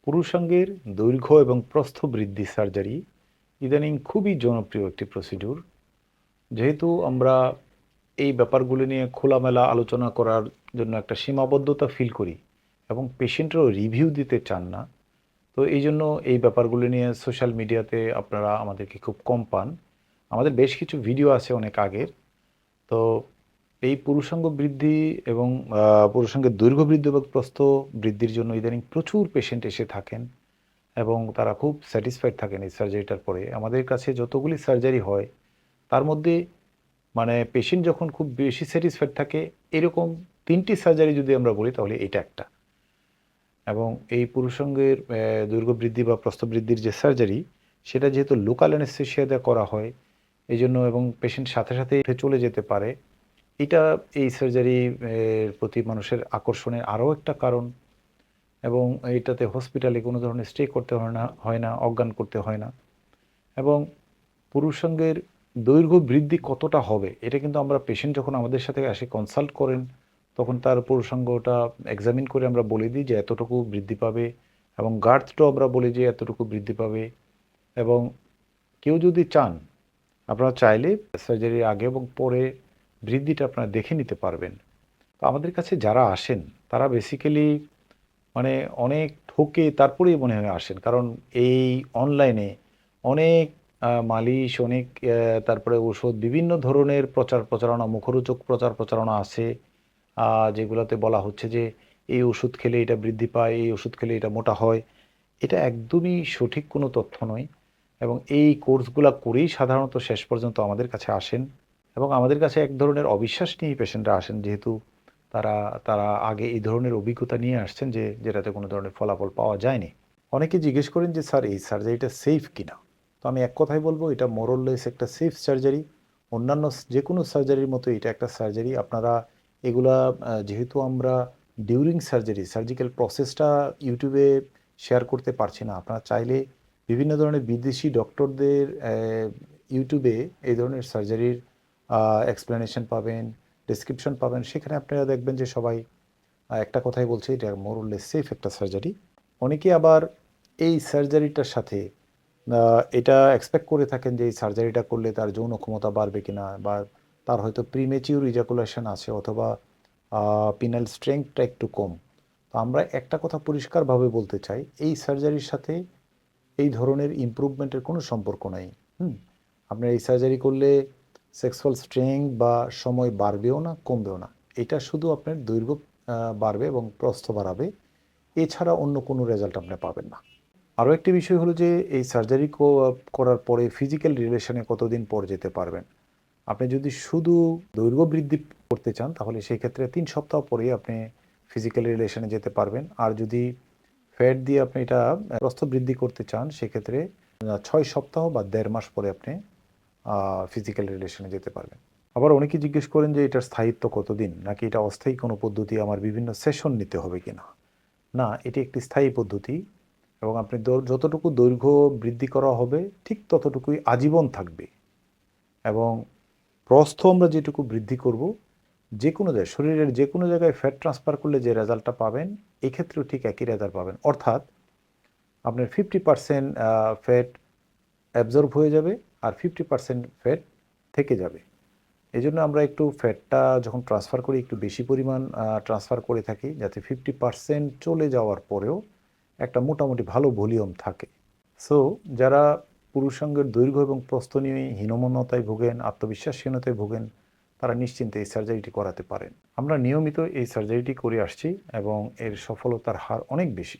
পুরুষাঙ্গের দৈর্ঘ্য এবং প্রস্থ বৃদ্ধি সার্জারি ইদানিং খুবই জনপ্রিয় একটি প্রসিডিউর। যেহেতু আমরা এই ব্যাপারগুলো নিয়ে খোলামেলা আলোচনা করার জন্য একটা সীমাবদ্ধতা ফিল করি এবং পেশেন্টরাও রিভিউ দিতে চান না, তো এই জন্য এই ব্যাপারগুলো নিয়ে সোশ্যাল মিডিয়াতে আপনারা আমাদেরকে খুব কম পান। আমাদের বেশ কিছু ভিডিও আছে অনেক আগের। তো এই পুরুষাঙ্গ বৃদ্ধি এবং পুরুষাঙ্গের দৈর্ঘ্য বৃদ্ধি এবং প্রস্থ বৃদ্ধির জন্য ইদানিং প্রচুর পেশেন্ট এসে থাকেন এবং তারা খুব স্যাটিসফাইড থাকেন এই সার্জারিটার পরে। আমাদের কাছে যতগুলি সার্জারি হয় তার মধ্যে মানে পেশেন্ট যখন খুব বেশি স্যাটিসফাইড থাকে এরকম ৩টি সার্জারি যদি আমরা বলি তাহলে এটা একটা। এবং এই পুরুষাঙ্গের দৈর্ঘ্য বৃদ্ধি বা প্রস্থ বৃদ্ধির যে সার্জারি, সেটা যেহেতু লোকাল অ্যানেস্থেসিয়া দিয়ে করা হয় এজন্য এবং পেশেন্ট সাথে সাথে উঠে চলে যেতে পারে, এটা এই সার্জারি এর প্রতি মানুষের আকর্ষণের আরও একটা কারণ। এবং এইটাতে হসপিটালে কোনো ধরনের স্টে করতে হয় না, অজ্ঞান করতে হয় না। এবং পুরুষাঙ্গের দৈর্ঘ্য বৃদ্ধি কতটা হবে এটা কিন্তু আমরা পেশেন্ট যখন আমাদের সাথে আসে কনসাল্ট করেন তখন তার পুরুষাঙ্গটা এক্সামিন করে আমরা বলে দিই যে এতটুকু বৃদ্ধি পাবে, এবং গার্থটাও আমরা বলি যে এতটুকু বৃদ্ধি পাবে। এবং কেউ যদি চান, আপনারা চাইলে সার্জারির আগে এবং পরে বৃদ্ধিটা আপনারা দেখে নিতে পারবেন। তো আমাদের কাছে যারা আসেন তারা বেসিক্যালি মানে অনেক ঠকে তারপরেই মনে হয় আসেন। কারণ এই অনলাইনে অনেক মালিশ, অনেক তারপরে ওষুধ, বিভিন্ন ধরনের প্রচার প্রচারণা, মুখরোচক প্রচার প্রচারণা আছে। যেগুলাতে বলা হচ্ছে যে এই ওষুধ খেলে এটা বৃদ্ধি পায়, এই ওষুধ খেলে এটা মোটা হয়। এটা একদমই সঠিক কোনো তথ্য নয়। এবং এই কোর্সগুলা করেই সাধারণত শেষ পর্যন্ত আমাদের কাছে আসেন। এবং আমাদের কাছে এক ধরনের অবিশ্বাস নিয়েই পেশেন্টরা আসেন, যেহেতু তারা তারা আগে এই ধরনের অভিজ্ঞতা নিয়ে আসছেন যেটাতে কোনো ধরনের ফলাফল পাওয়া যায়নি। অনেকে জিজ্ঞেস করেন যে স্যার এই সার্জারিটা সেফ কিনা। তো আমি এক কথাই বলবো এটা মোরললেস একটা সেফ সার্জারি। অন্যান্য যে কোনো সার্জারির মতো এটা একটা সার্জারি। আপনারা এগুলা যেহেতু আমরা ডিউরিং সার্জারি সার্জিক্যাল প্রসেসটা ইউটিউবে শেয়ার করতে পারছি না, আপনারা চাইলে বিভিন্ন ধরনের বিদেশি ডক্টরদের ইউটিউবে এই ধরনের সার্জারির এক্সপ্লেনেশন পাবেন, ডেসক্রিপশন পাবেন। সেখানে আপনারা দেখবেন যে সবাই একটা কথাই বলছে এটা মোরললেস সেফ একটা সার্জারি। অনেকে আবার এই সার্জারিটার সাথে এটা এক্সপেক্ট করে থাকেন যে এই সার্জারিটা করলে তার যৌন ক্ষমতা বাড়বে কিনা, বা তার হয়তো প্রিমেচিউর ইজাকুলেশন আছে, অথবা পিনাল স্ট্রেংথটা একটু কম। তো আমরা একটা কথা পরিষ্কারভাবে বলতে চাই, এই সার্জারির সাথে এই ধরনের ইমপ্রুভমেন্টের কোনো সম্পর্ক নাই। হুম, আপনার এই সার্জারি করলে সেক্সুয়াল স্ট্রেংথ বা সময় বাড়বেও না, কমবেও না। এটা শুধু আপনার দৈর্ঘ্য বাড়বে এবং প্রস্থ বাড়াবে, এছাড়া অন্য কোনো রেজাল্ট আপনি পাবেন না। আরও একটি বিষয় হলো যে এই সার্জারি করার পরে ফিজিক্যাল রিলেশনে কতদিন পর যেতে পারবেন। আপনি যদি শুধু দৈর্ঘ্য বৃদ্ধি করতে চান তাহলে সেই ক্ষেত্রে 3 সপ্তাহ পরেই আপনি ফিজিক্যাল রিলেশনে যেতে পারবেন। আর যদি ফ্যাট দিয়ে আপনি এটা প্রস্থ বৃদ্ধি করতে চান সেক্ষেত্রে 6 সপ্তাহ বা 1.5 মাস পরে আপনি ফিজিক্যাল রিলেশনে যেতে পারবেন। আবার অনেকে জিজ্ঞেস করেন যে এটার স্থায়িত্ব কতদিন, নাকি এটা অস্থায়ী কোনো পদ্ধতি, আমার বিভিন্ন সেশন নিতে হবে কিনা। না, এটি একটি স্থায়ী পদ্ধতি এবং আপনি যতটুকু দৈর্ঘ্য বৃদ্ধি করা হবে ঠিক ততটুকুই আজীবন থাকবে। এবং প্রস্থ আমরা যেটুকু বৃদ্ধি করব, যে কোনো জায়গায় শরীরের যে কোনো জায়গায় ফ্যাট ট্রান্সফার করলে যে রেজাল্টটা পাবেন এক্ষেত্রেও ঠিক একই রেজাল্ট পাবেন। অর্থাৎ আপনার 50% ফ্যাট অ্যাবজর্ব হয়ে যাবে আর 50% ফ্যাট থেকে যাবে। এই জন্য আমরা একটু ফ্যাটটা যখন ট্রান্সফার করি একটু বেশি পরিমাণ ট্রান্সফার করে থাকি, যাতে 50% চলে যাওয়ার পরেও একটা মোটামুটি ভালো ভলিউম থাকে। সো যারা পুরুষাঙ্গের দৈর্ঘ্য এবং প্রস্থ নিয়ে হীনমন্যতায় ভোগেন, আত্মবিশ্বাসহীনতায় ভোগেন, তারা নিশ্চিন্তে এই সার্জারিটি করাতে পারেন। আমরা নিয়মিত এই সার্জারিটি করে আসছি এবং এর সফলতার হার অনেক বেশি।